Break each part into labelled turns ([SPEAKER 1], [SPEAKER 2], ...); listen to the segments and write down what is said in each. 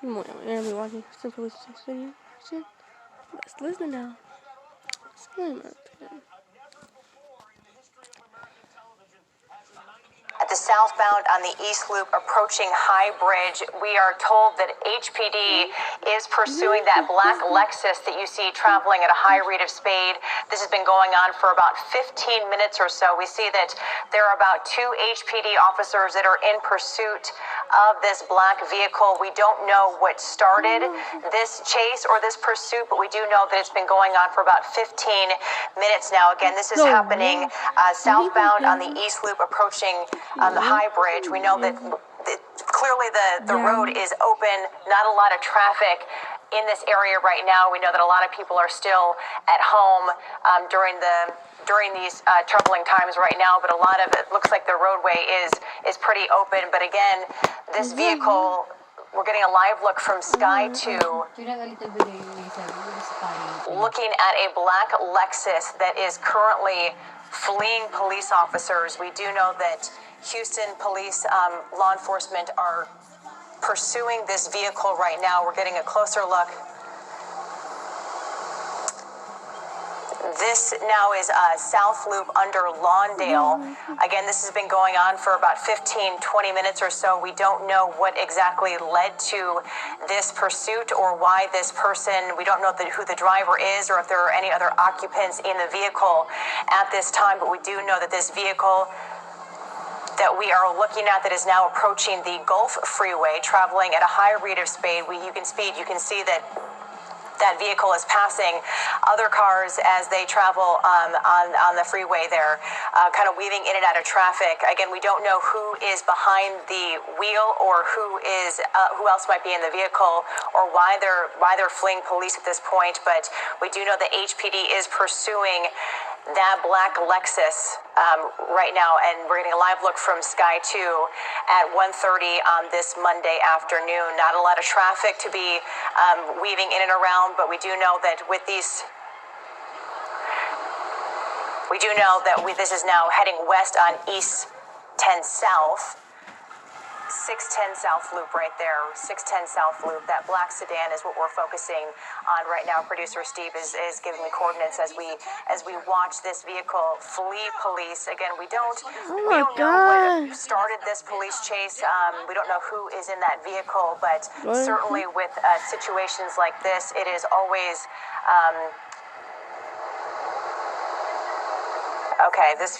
[SPEAKER 1] We're gonna be watching some police video. Let's listen now.
[SPEAKER 2] At the southbound on the East Loop approaching High Bridge, we are told that HPD is pursuing that black Lexus that you see traveling at a high rate of speed. This has been going on for about 15 minutes or so. We see that there are about 2 HPD officers that are in pursuit of this black vehicle. We don't know what started this chase or this pursuit, but we do know that it's been going on for about 15 minutes now. Again, this is happening southbound on the East Loop approaching the High Bridge. We know that clearly the road is open, not a lot of traffic in this area right now. We know that a lot of people are still at home during these troubling times right now, but a lot of it looks like the roadway is pretty open. But again, this vehicle, we're getting a live look from Sky 2, looking at a black Lexus that is currently fleeing police officers. We do know that Houston police law enforcement are pursuing this vehicle right now. We're getting a closer look. This now is South Loop under Lawndale. Again, this has been going on for about 15-20 minutes or so. We don't know what exactly led to this pursuit or why this person, we don't know who the driver is or if there are any other occupants in the vehicle at this time, but we do know that this vehicle that we are looking at that is now approaching the Gulf Freeway, traveling at a high rate of speed. You can see that that vehicle is passing other cars as they travel on the freeway there, kind of weaving in and out of traffic. Again, we don't know who is behind the wheel or who else might be in the vehicle or why they're fleeing police at this point, but we do know that HPD is pursuing that black Lexus right now, and we're getting a live look from Sky 2 at 1:30 on this Monday afternoon. Not a lot of traffic to be weaving in and around, but we do know that with these, this is now heading west on East 10 South. 610 South Loop right there, 610 South Loop. That black sedan is what we're focusing on right now. Producer Steve is giving me coordinates as we watch this vehicle flee police. Again, we don't know what started this police chase. We don't know who is in that vehicle, but certainly with situations like this, it is always okay. This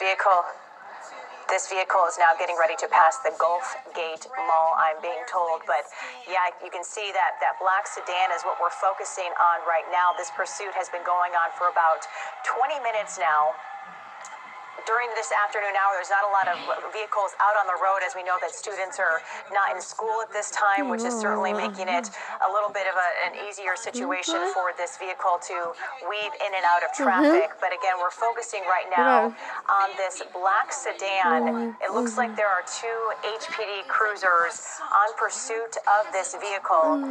[SPEAKER 2] vehicle is now getting ready to pass the Gulf Gate Mall, I'm being told. But yeah, you can see that black sedan is what we're focusing on right now. This pursuit has been going on for about 20 minutes now. During this afternoon hour, there's not a lot of vehicles out on the road, as we know that students are not in school at this time, which is certainly making it a little bit of an easier situation for this vehicle to weave in and out of traffic. But again, we're focusing right now on this black sedan. It looks like there are 2 HPD cruisers on pursuit of this vehicle.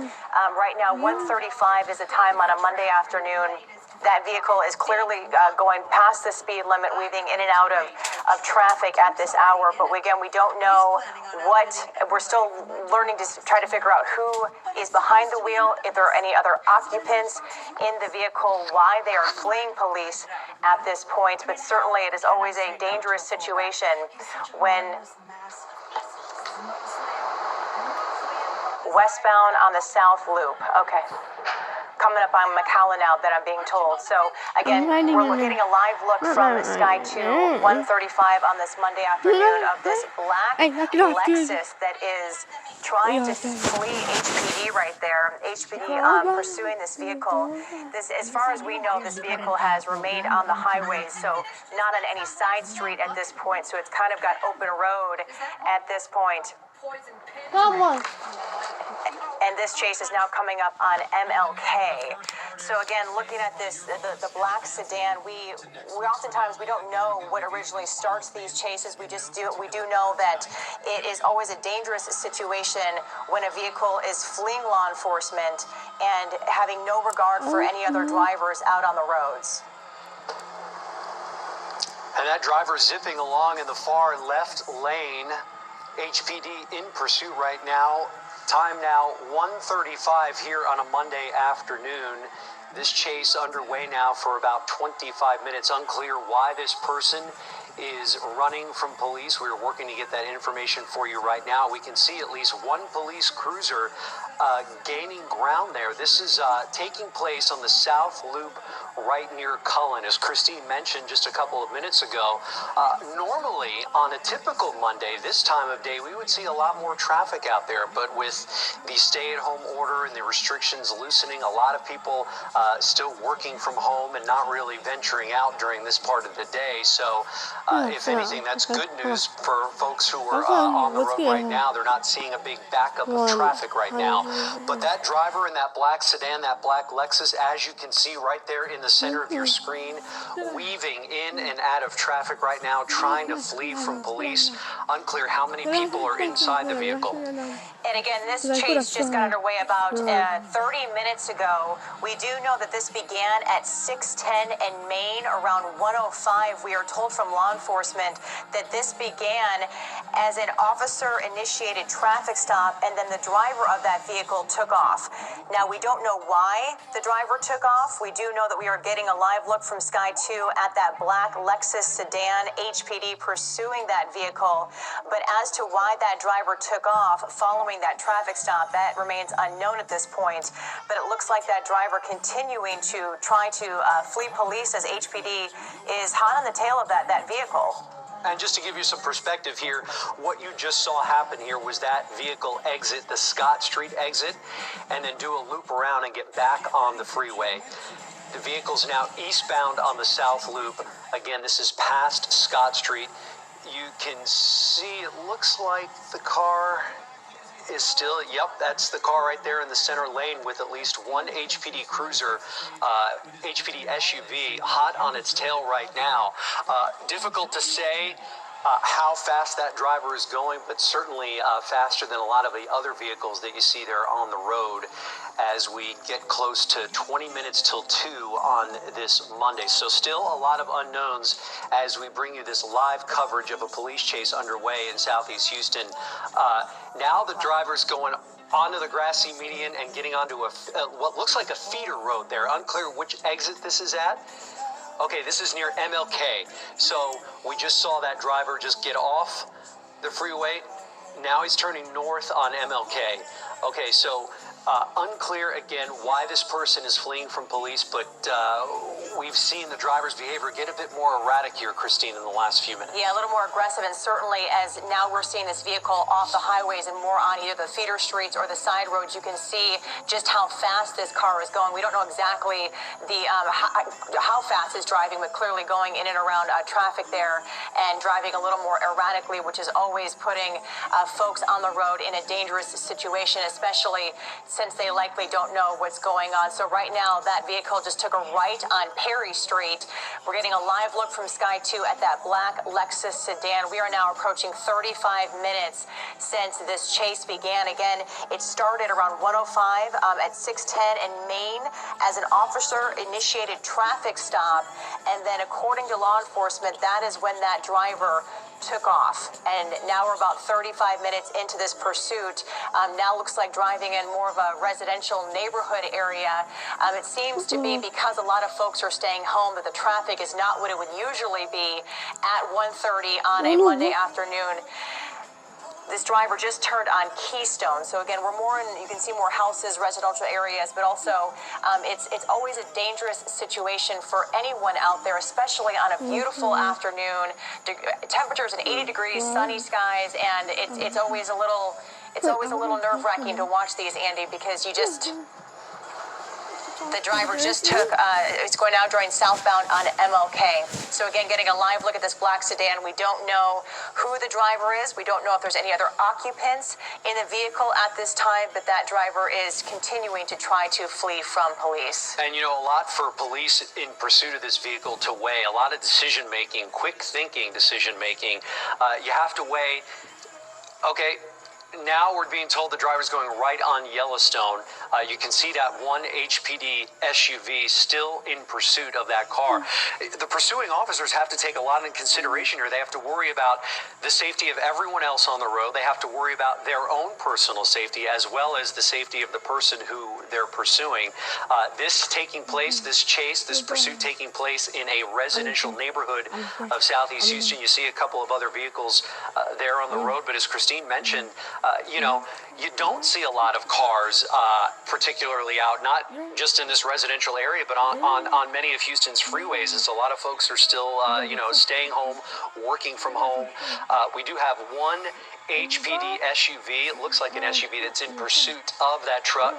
[SPEAKER 2] Right now, 1:35 is the time on a Monday afternoon. That vehicle is clearly going past the speed limit, weaving in and out of traffic at this hour. But again, we don't know we're still learning to try to figure out who is behind the wheel, if there are any other occupants in the vehicle, why they are fleeing police at this point. But certainly it is always a dangerous situation when westbound on the South Loop. Okay. Coming up on McAllen now that I'm being told. So again, we're getting a live look from Sky 2, 1:35 on this Monday afternoon of this black Lexus that is trying to flee HPD right there. HPD pursuing this vehicle. As far as we know, this vehicle has remained on the highway, so not on any side street at this point. So it's kind of got open road at this point. And this chase is now coming up on MLK. So again, looking at this, the black sedan, we oftentimes we don't know what originally starts these chases. We do know that it is always a dangerous situation when a vehicle is fleeing law enforcement and having no regard for any other drivers out on the roads.
[SPEAKER 3] And that driver zipping along in the far left lane. HPD in pursuit right now. Time now 1:35 here on a Monday afternoon. This chase underway now for about 25 minutes. Unclear why this person is running from police. We are working to get that information for you right now. We can see at least one police cruiser gaining ground there. This is taking place on the South Loop right near Cullen. As Christine mentioned just a couple of minutes ago, normally on a typical Monday this time of day, we would see a lot more traffic out there. But with the stay-at-home order and the restrictions loosening, a lot of people still working from home and not really venturing out during this part of the day. So if anything, that's good news for folks who are on the road right now. They're not seeing a big backup of traffic right now. But that driver in that black sedan, that black Lexus, as you can see right there in the center of your screen, weaving in and out of traffic right now, trying to flee from police. Unclear how many people are inside the vehicle.
[SPEAKER 2] And again, this chase just got underway about 30 minutes ago. We do know that this began at 610 and Main around 105. We are told from law enforcement that this began as an officer-initiated traffic stop, and then the driver of that vehicle took off. Now, we don't know why the driver took off. We do know that we are getting a live look from Sky 2 at that black Lexus sedan, HPD pursuing that vehicle. But as to why that driver took off following that traffic stop, that remains unknown at this point. But it looks like that driver continuing to try to flee police as HPD is hot on the tail of that vehicle.
[SPEAKER 3] And just to give you some perspective here, what you just saw happen here was that vehicle exit the Scott Street exit and then do a loop around and get back on the freeway. The vehicle's now eastbound on the South Loop. Again, this is past Scott Street. You can see it looks like the car is still, yep, that's the car right there in the center lane with at least one HPD cruiser, HPD SUV, hot on its tail right now. Difficult to say how fast that driver is going, but certainly faster than a lot of the other vehicles that you see there on the road as we get close to 20 minutes till 2 on this Monday. So still a lot of unknowns as we bring you this live coverage of a police chase underway in Southeast Houston. Now the driver's going onto the grassy median and getting onto what looks like a feeder road there. Unclear which exit this is at. Okay, this is near MLK. So we just saw that driver just get off the freeway. Now he's turning north on MLK. Okay, so unclear again why this person is fleeing from police, but we've seen the driver's behavior get a bit more erratic here, Christine, in the last few minutes.
[SPEAKER 2] Yeah, a little more aggressive, and certainly as now we're seeing this vehicle off the highways and more on either the feeder streets or the side roads, you can see just how fast this car is going. We don't know exactly the how fast it's driving, but clearly going in and around traffic there and driving a little more erratically, which is always putting folks on the road in a dangerous situation, especially since they likely don't know what's going on. So right now, that vehicle just took a right on Perry Street. We're getting a live look from Sky 2 at that black Lexus sedan. We are now approaching 35 minutes since this chase began. Again, it started around 105 at 610 and Main as an officer-initiated traffic stop. And then according to law enforcement, that is when that driver took off. And now we're about 35 minutes into this pursuit. Now looks like driving in more of a residential neighborhood area. It seems to be because a lot of folks are staying home that the traffic is not what it would usually be at 1:30 on a Monday afternoon. This driver just turned on Keystone. So again, we're more in, you can see more houses, residential areas, but also it's always a dangerous situation for anyone out there, especially on a beautiful afternoon. Temperatures at 80 degrees, sunny skies, and it's always a little nerve-wracking to watch these, Andy, because you just the driver just took, it's going now drawing southbound on MLK. So again, getting a live look at this black sedan. We don't know who the driver is. We don't know if there's any other occupants in the vehicle at this time, but that driver is continuing to try to flee from police.
[SPEAKER 3] And you know, a lot for police in pursuit of this vehicle to weigh, a lot of decision-making, quick thinking decision-making. You have to weigh, okay, now we're being told the driver's going right on Yellowstone. You can see that one HPD SUV still in pursuit of that car. The pursuing officers have to take a lot into consideration here. They have to worry about the safety of everyone else on the road. They have to worry about their own personal safety as well as the safety of the person who they're pursuing. This taking place, this chase, this pursuit taking place in a residential neighborhood of Southeast Houston. You see a couple of other vehicles there on the road, but as Christine mentioned, you know, you don't see a lot of cars particularly out, not just in this residential area, but on many of Houston's freeways. As a lot of folks are still, you know, staying home, working from home. We do have one HPD SUV. It looks like an SUV that's in pursuit of that truck.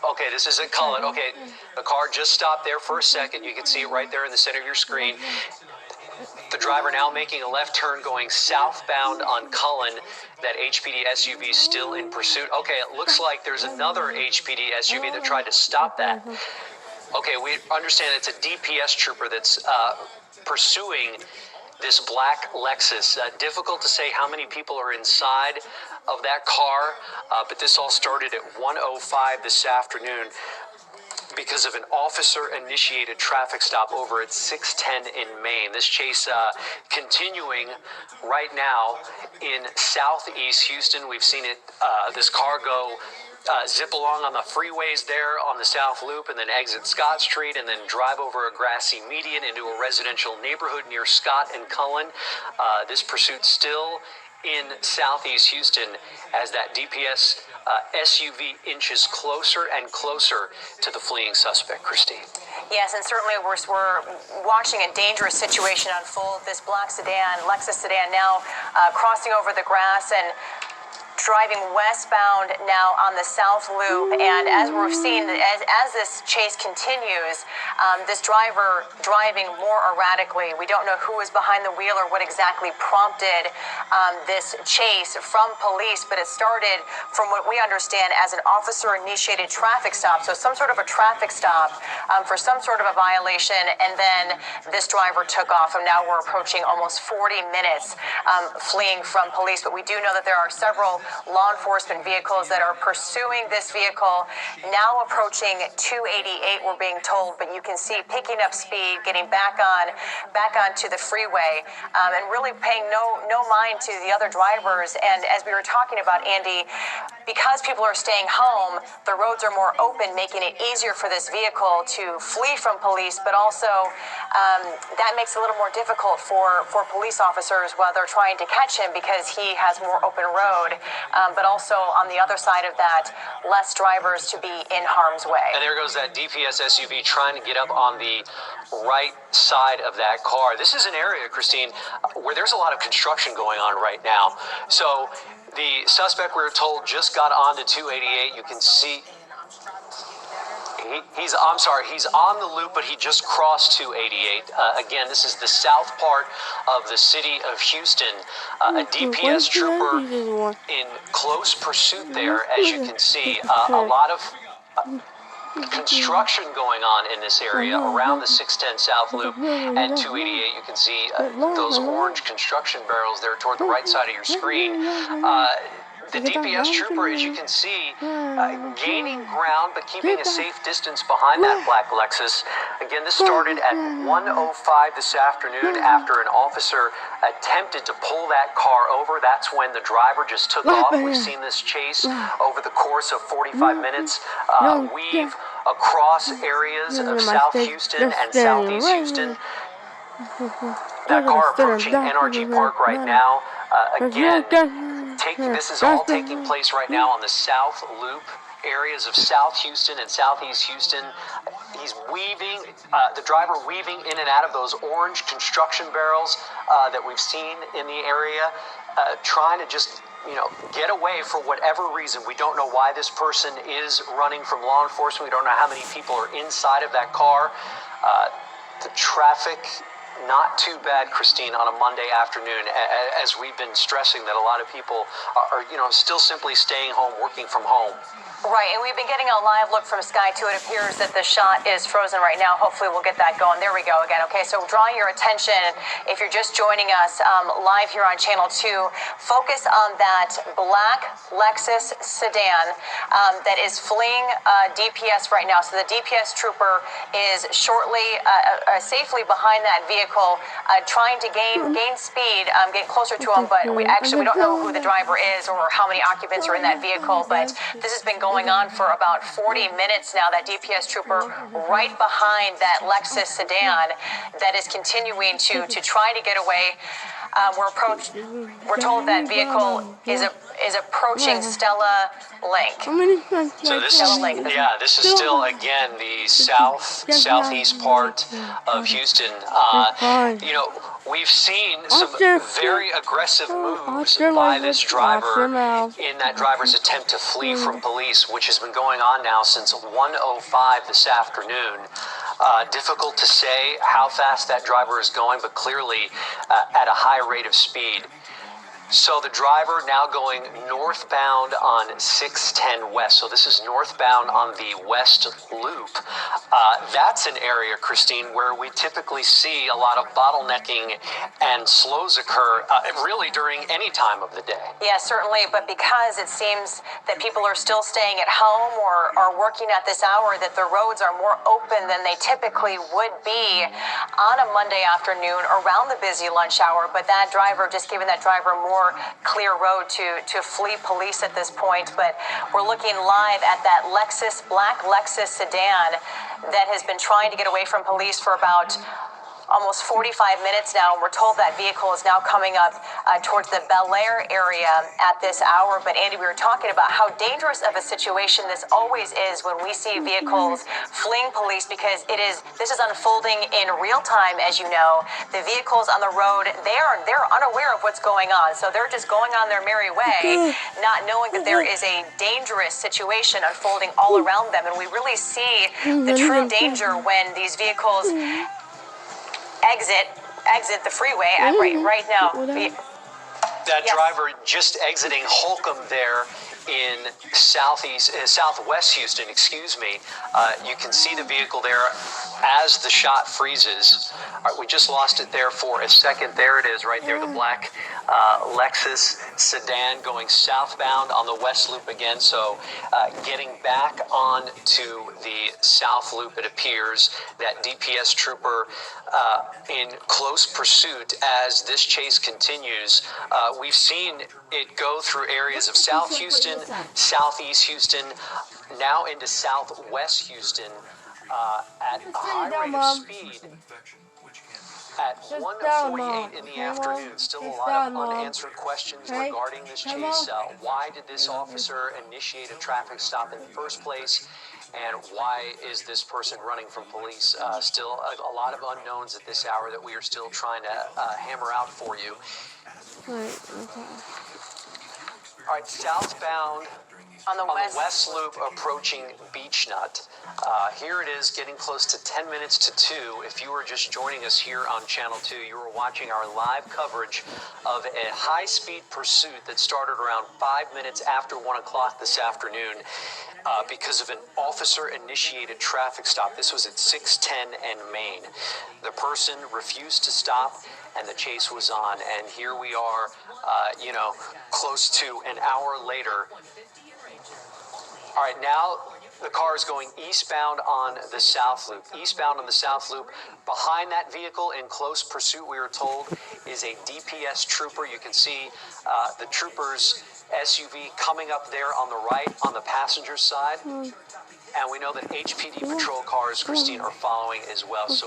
[SPEAKER 3] Okay, this isn't Cullen. Okay, the car just stopped there for a second. You can see it right there in the center of your screen. The driver now making a left turn going southbound on Cullen. That HPD SUV still in pursuit. Okay, it looks like there's another HPD SUV that tried to stop that. Okay, we understand it's a DPS trooper that's pursuing this black Lexus. Difficult to say how many people are inside of that car, but this all started at 1:05 this afternoon because of an officer-initiated traffic stop over at 610 in Maine. This chase continuing right now in Southeast Houston. We've seen it, this car go zip along on the freeways there on the South Loop and then exit Scott Street and then drive over a grassy median into a residential neighborhood near Scott and Cullen. This pursuit still in Southeast Houston as that DPS SUV inches closer and closer to the fleeing suspect, Christine.
[SPEAKER 2] Yes, and certainly we're watching a dangerous situation unfold. This black sedan, Lexus sedan, now crossing over the grass and driving westbound now on the South Loop. And as we're seeing, as this chase continues, this driver driving more erratically. We don't know who is behind the wheel or what exactly prompted this chase from police, but it started, from what we understand, as an officer-initiated traffic stop. So some sort of a traffic stop for some sort of a violation, and then this driver took off, and now we're approaching almost 40 minutes fleeing from police. But we do know that there are several law enforcement vehicles that are pursuing this vehicle, now approaching 288, we're being told, but you can see picking up speed, getting back onto the freeway, and really paying no mind to the other drivers. And as we were talking about, Andy, because people are staying home, the roads are more open, making it easier for this vehicle to flee from police, but also that makes it a little more difficult for police officers while they're trying to catch him, because he has more open road. But also on the other side of that, less drivers to be in harm's way.
[SPEAKER 3] And there goes that DPS SUV trying to get up on the right side of that car. This is an area, Christine, where there's a lot of construction going on right now. So the suspect, we were told, just got onto 288. You can see he's on the loop, but he just crossed 288. Again, this is the south part of the city of Houston. A DPS trooper in close pursuit there, as you can see. A lot of construction going on in this area around the 610 South Loop and 288. You can see those orange construction barrels there toward the right side of your screen. The DPS trooper, as you can see, gaining ground but keeping a safe distance behind that black Lexus. Again, this started at 1:05 this afternoon after an officer attempted to pull that car over. That's when the driver just took off. We've seen this chase over the course of 45 minutes weave across areas of South Houston and Southeast Houston. That car approaching NRG Park right now. Again, this is all taking place right now on the South Loop areas of South Houston and Southeast Houston. He's weaving, the driver weaving in and out of those orange construction barrels that we've seen in the area, trying to just, get away for whatever reason. We don't know why this person is running from law enforcement. We don't know how many people are inside of that car. The traffic not too bad, Christine, on a Monday afternoon, as we've been stressing that a lot of people are still simply staying home, working from home.
[SPEAKER 2] Right, and we've been getting a live look from Sky 2. It appears that the shot is frozen right now. Hopefully we'll get that going. There we go again. Okay, so drawing your attention, if you're just joining us live here on Channel 2, focus on that black Lexus sedan that is fleeing DPS right now. So the DPS trooper is safely behind that vehicle, trying to gain speed, get closer to him, but we don't know who the driver is or how many occupants are in that vehicle, but this has been going on for about 40 minutes now. That DPS trooper right behind that Lexus sedan that is continuing to try to get away. We're told that vehicle is approaching Stella Link.
[SPEAKER 3] So this is still again the southeast part of Houston. We've seen some very aggressive moves by this driver in that driver's attempt to flee from police, which has been going on now since 1:05 this afternoon. Difficult to say how fast that driver is going, but clearly at a high rate of speed. So the driver now going northbound on 610 West. So this is northbound on the West Loop. That's an area, Christine, where we typically see a lot of bottlenecking and slows occur really during any time of the day.
[SPEAKER 2] Yeah, certainly. But because it seems that people are still staying at home or are working at this hour, that the roads are more open than they typically would be on a Monday afternoon around the busy lunch hour. But that driver, just giving that driver more clear road to flee police at this point. But we're looking live at that black Lexus sedan that has been trying to get away from police for about almost 45 minutes now, and we're told that vehicle is now coming up towards the Bel Air area at this hour. But Andy, we were talking about how dangerous of a situation this always is when we see vehicles fleeing police, because this is unfolding in real time, as you know. The vehicles on the road, they're unaware of what's going on, so they're just going on their merry way, not knowing that there is a dangerous situation unfolding all around them. And we really see the true danger when these vehicles exit the freeway right now.
[SPEAKER 3] That driver just exiting Holcomb there in southwest Houston, you can see the vehicle there as the shot freezes. All right, we just lost it there for a second. There it is right there, the black Lexus sedan going southbound on the West Loop again. So getting back on to the South Loop, it appears that DPS trooper in close pursuit as this chase continues. We've seen it go through areas of South Houston, Southeast Houston, now into Southwest Houston at a high rate of speed. At 1:48 in the afternoon, still a lot of unanswered questions regarding this chase. Why did this officer initiate a traffic stop in the first place? And why is this person running from police? Still a lot of unknowns at this hour that we are still trying to hammer out for you. All right, southbound on the West Loop approaching Beach Nut. Here it is, getting close to 10 minutes to 2. If you were just joining us here on Channel 2, you were watching our live coverage of a high-speed pursuit that started around 5 minutes after 1 o'clock this afternoon because of an officer-initiated traffic stop. This was at 610 and Main. The person refused to stop, and the chase was on. And here we are, close to an hour later. All right, now the car is going eastbound on the South Loop. Eastbound on the South Loop. Behind that vehicle in close pursuit, we were told, is a DPS trooper. You can see the trooper's SUV coming up there on the right on the passenger side. And we know that HPD patrol cars, Christine, are following as well. So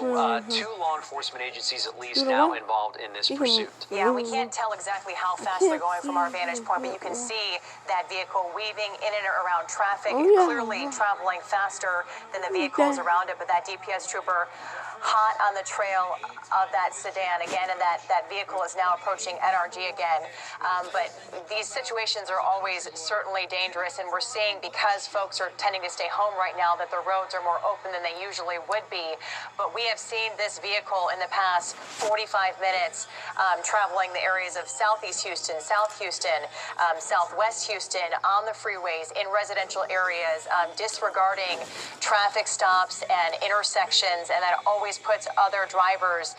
[SPEAKER 3] 2 law enforcement agencies at least now involved in this pursuit.
[SPEAKER 2] Yeah, we can't tell exactly how fast they're going from our vantage point, but you can see that vehicle weaving in and around traffic, clearly traveling faster than the vehicles around it. But that DPS trooper hot on the trail of that sedan again, and that vehicle is now approaching NRG again. But these situations are always certainly dangerous, and we're seeing, because folks are tending to stay home right now, that the roads are more open than they usually would be. But we have seen this vehicle in the past 45 minutes traveling the areas of Southeast Houston, South Houston, Southwest Houston, on the freeways, in residential areas, disregarding traffic stops and intersections, and that always puts other drivers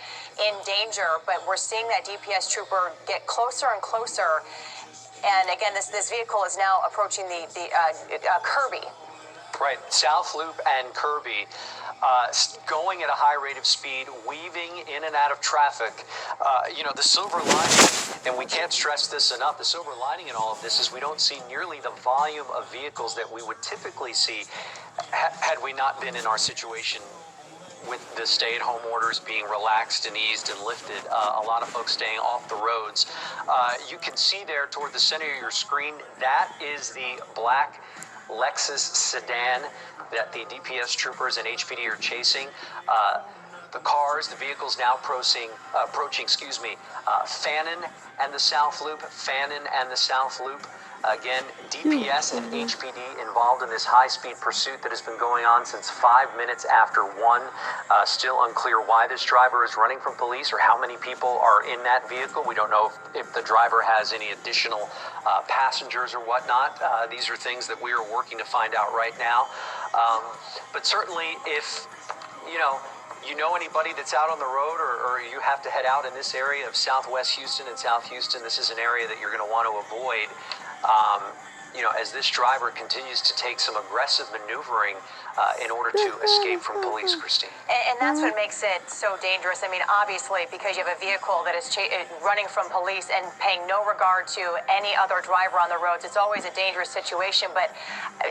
[SPEAKER 2] in danger. But we're seeing that DPS trooper get closer and closer. And again, this vehicle is now approaching the Kirby.
[SPEAKER 3] Right, South Loop and Kirby, going at a high rate of speed, weaving in and out of traffic. The silver lining, and we can't stress this enough, the silver lining in all of this is we don't see nearly the volume of vehicles that we would typically see had we not been in our situation with the stay-at-home orders being relaxed and eased and lifted. A lot of folks staying off the roads. You can see there toward the center of your screen, that is the black Lexus sedan that the DPS troopers and HPD are chasing. The vehicles now approaching, Fannin and the South Loop. Fannin and the South Loop. Again, DPS and HPD involved in this high-speed pursuit that has been going on since 5 minutes after 1. Still unclear why this driver is running from police or how many people are in that vehicle. We don't know if the driver has any additional passengers or whatnot. These are things that we are working to find out right now. But certainly, if you know anybody that's out on the road, or you have to head out in this area of Southwest Houston and South Houston, this is an area that you're going to want to avoid. As this driver continues to take some aggressive maneuvering in order to escape from police, Christine.
[SPEAKER 2] And that's what makes it so dangerous. I mean, obviously, because you have a vehicle that is running from police and paying no regard to any other driver on the roads, it's always a dangerous situation. But,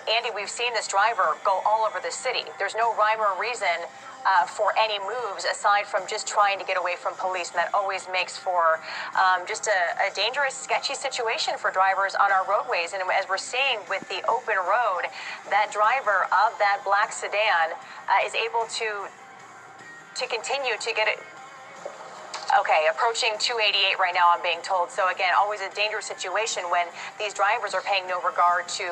[SPEAKER 2] Andy, we've seen this driver go all over the city. There's no rhyme or reason for any moves aside from just trying to get away from police, and that always makes for just a dangerous, sketchy situation for drivers on our roadways. And as we're seeing with the open road, that driver of that black sedan is able to continue to get it. Okay, approaching 288 right now, I'm being told. So again, always a dangerous situation when these drivers are paying no regard to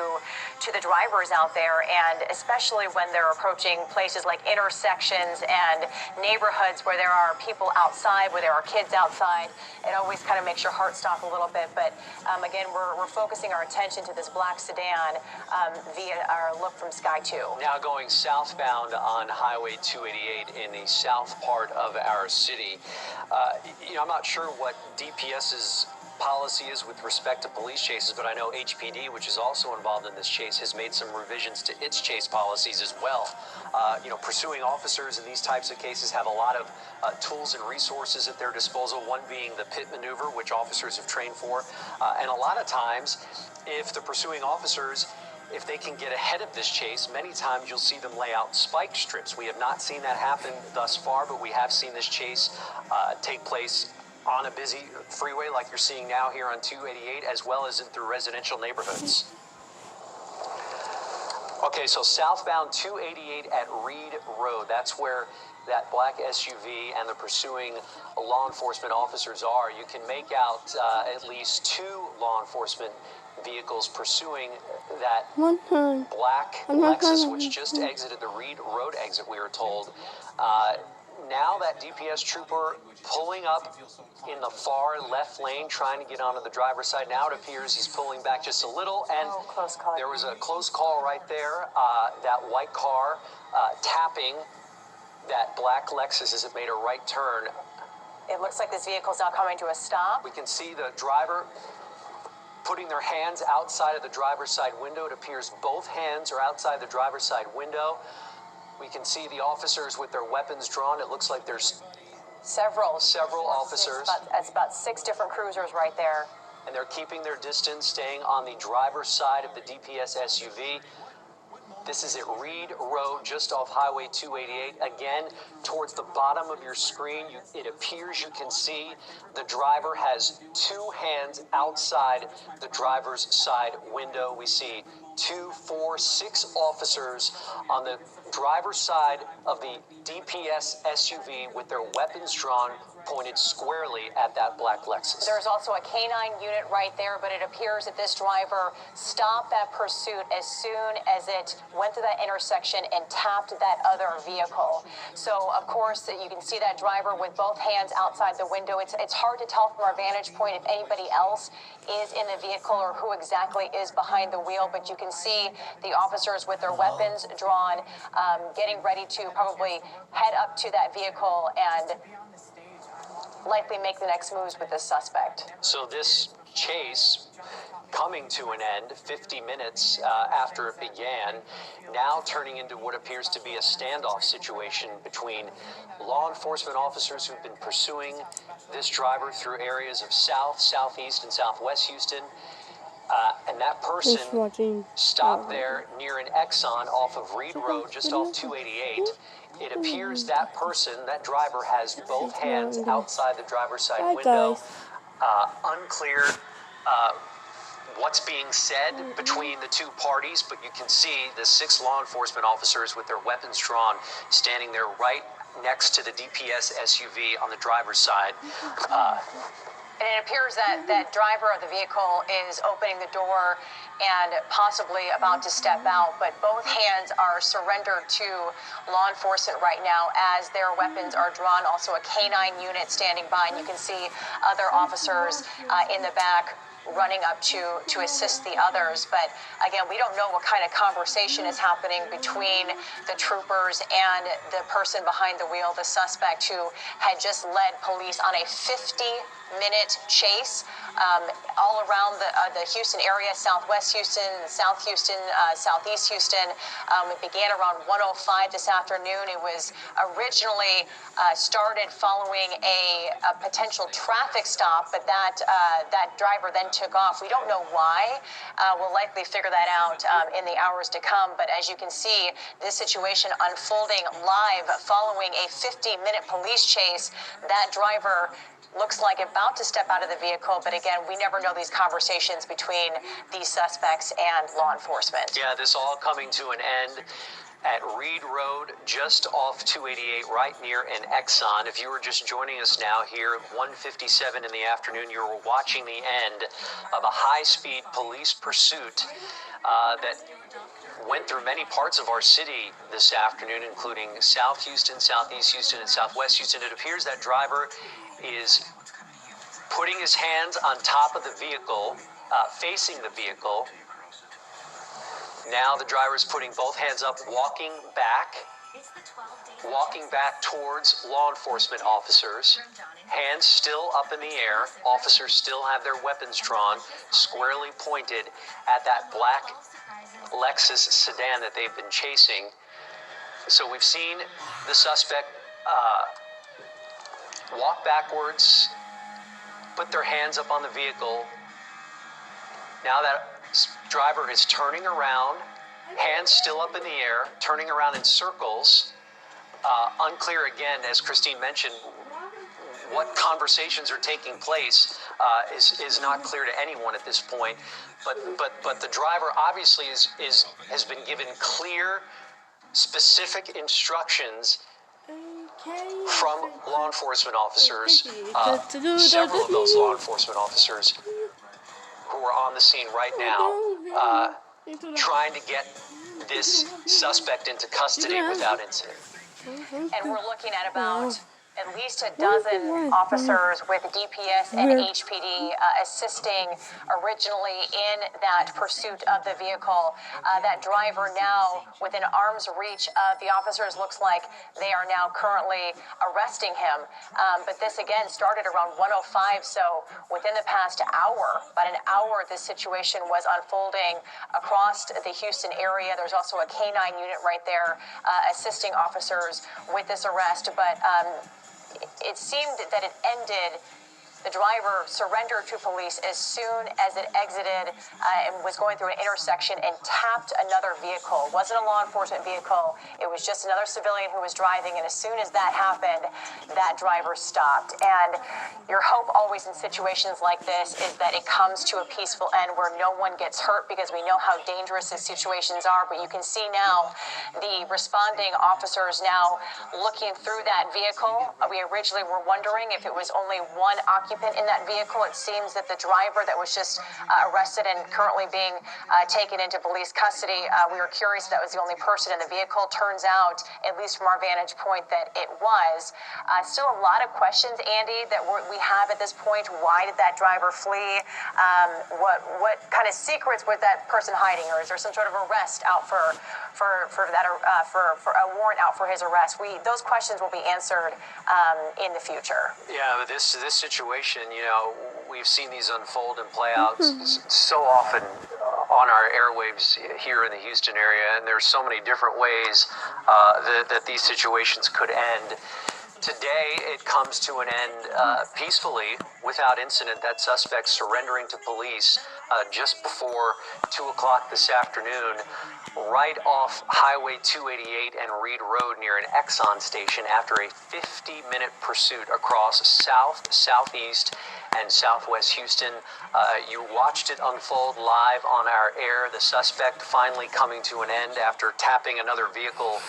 [SPEAKER 2] the drivers out there, and especially when they're approaching places like intersections and neighborhoods where there are people outside, where there are kids outside. It always kind of makes your heart stop a little bit. But again, we're focusing our attention to this black sedan via our look from Sky 2.
[SPEAKER 3] Now going southbound on Highway 288 in the south part of our city. I'm not sure what DPS's policy is with respect to police chases, but I know HPD, which is also involved in this chase, has made some revisions to its chase policies as well. Pursuing officers in these types of cases have a lot of tools and resources at their disposal, one being the pit maneuver, which officers have trained for. And a lot of times, if the pursuing officers, if they can get ahead of this chase, many times you'll see them lay out spike strips. We have not seen that happen thus far, but we have seen this chase take place on a busy freeway like you're seeing now here on 288, as well as in through residential neighborhoods. Okay, so southbound 288 at Reed Road, that's where that black SUV and the pursuing law enforcement officers are. You can make out at least 2 law enforcement vehicles pursuing that black Lexus, which just exited the Reed Road exit, we were told. Now that DPS trooper pulling up in the far left lane, trying to get onto the driver's side. Now it appears he's pulling back just a little, and
[SPEAKER 2] close call.
[SPEAKER 3] There was a close call right there. That white car tapping that black Lexus as it made a right turn.
[SPEAKER 2] It looks like this vehicle is now coming to a stop.
[SPEAKER 3] We can see the driver putting their hands outside of the driver's side window. It appears both hands are outside the driver's side window. We can see the officers with their weapons drawn. It looks like there's several officers.
[SPEAKER 2] It's about 6 different cruisers right there.
[SPEAKER 3] And they're keeping their distance, staying on the driver's side of the DPS SUV. This is at Reed Road, just off Highway 288. Again, towards the bottom of your screen, it appears you can see the driver has 2 hands outside the driver's side window. We see 2, 4, 6 officers on the driver's side of the DPS SUV with their weapons drawn, pointed squarely at that black Lexus.
[SPEAKER 2] There's also a canine unit right there, but it appears that this driver stopped that pursuit as soon as it went through that intersection and tapped that other vehicle. So, of course, you can see that driver with both hands outside the window. It's hard to tell from our vantage point if anybody else is in the vehicle or who exactly is behind the wheel, but you can see the officers with their weapons drawn, getting ready to probably head up to that vehicle and likely make the next moves with this suspect.
[SPEAKER 3] So this chase coming to an end 50 minutes after it began, now turning into what appears to be a standoff situation between law enforcement officers who've been pursuing this driver through areas of South, Southeast, and Southwest Houston. And that person stopped there near an Exxon off of Reed Road, just off 288. It appears that person, that driver, has both hands outside the driver's side window. Unclear what's being said between the two parties, but you can see the 6 law enforcement officers with their weapons drawn standing there right next to the DPS SUV on the driver's side.
[SPEAKER 2] And it appears that that driver of the vehicle is opening the door and possibly about to step out, but both hands are surrendered to law enforcement right now as their weapons are drawn. Also a canine unit standing by, and you can see other officers in the back running up to assist the others. But again, we don't know what kind of conversation is happening between the troopers and the person behind the wheel, the suspect who had just led police on a 50-minute chase all around the Houston area, Southwest Houston, South Houston, Southeast Houston. It began around 1:05 this afternoon. It was originally started following a potential traffic stop, but that driver then took off. We don't know why. We'll likely figure that out in the hours to come. But as you can see, this situation unfolding live following a 50-minute police chase. That driver looks like about to step out of the vehicle, but again, we never know these conversations between these suspects and law enforcement.
[SPEAKER 3] Yeah, this all coming to an end at Reed Road, just off 288, right near an Exxon. If you were just joining us now here at 1:57 in the afternoon, you were watching the end of a high-speed police pursuit that went through many parts of our city this afternoon, including South Houston, Southeast Houston, and Southwest Houston. It appears that driver is putting his hands on top of the vehicle, facing the vehicle. Now the driver is putting both hands up, walking back towards law enforcement officers. Hands still up in the air. Officers still have their weapons drawn, squarely pointed at that black Lexus sedan that they've been chasing. So we've seen the suspect walk backwards, put their hands up on the vehicle. Now that driver is turning around, hands still up in the air, turning around in circles. Unclear again, as Christine mentioned, what conversations are taking place is not clear to anyone at this point. But the driver obviously has been given clear, specific instructions from law enforcement officers. Several of those law enforcement officers who are on the scene right now, trying to get this suspect into custody without incident.
[SPEAKER 2] And we're looking at about at least a dozen officers with DPS and HPD assisting originally in that pursuit of the vehicle. That driver now within arm's reach of the officers, looks like they are now currently arresting him. But this again started around 1:05, so within the past hour, about an hour, this situation was unfolding across the Houston area. There's also a canine unit right there assisting officers with this arrest, but it seemed that it ended The driver surrendered to police as soon as it exited and was going through an intersection and tapped another vehicle. It wasn't a law enforcement vehicle. It was just another civilian who was driving. And as soon as that happened, that driver stopped. And your hope always in situations like this is that it comes to a peaceful end where no one gets hurt, because we know how dangerous these situations are. But you can see now the responding officers now looking through that vehicle. We originally were wondering if it was only one occupant in that vehicle. It seems that the driver that was just arrested and currently being taken into police custody, we were curious if that was the only person in the vehicle. Turns out, at least from our vantage point, that it was. Still a lot of questions, Andy, that we have at this point. Why did that driver flee? What kind of secrets was that person hiding, or is there some sort of arrest out for a warrant out for his arrest? Those questions will be answered in the future.
[SPEAKER 3] Yeah, but this situation, we've seen these unfold and play out so often on our airwaves here in the Houston area, and there's so many different ways that these situations could end. Today, it comes to an end peacefully, without incident. That suspect surrendering to police just before 2 o'clock this afternoon, right off Highway 288 and Reed Road near an Exxon station after a 50-minute pursuit across south, southeast, and southwest Houston. You watched it unfold live on our air. The suspect finally coming to an end after tapping another vehicle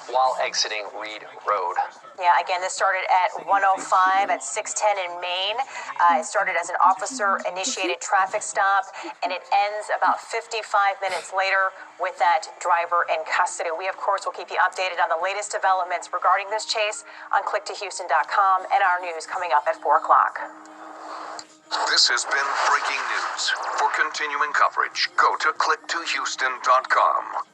[SPEAKER 3] while exiting Reed Road.
[SPEAKER 2] Yeah, again, this started at 105 at 610 in Maine. It started as an officer-initiated traffic stop, and it ends about 55 minutes later with that driver in custody. We, of course, will keep you updated on the latest developments regarding this chase on clicktohouston.com, and our news coming up at 4 o'clock.
[SPEAKER 4] This has been breaking news. For continuing coverage, go to clicktohouston.com.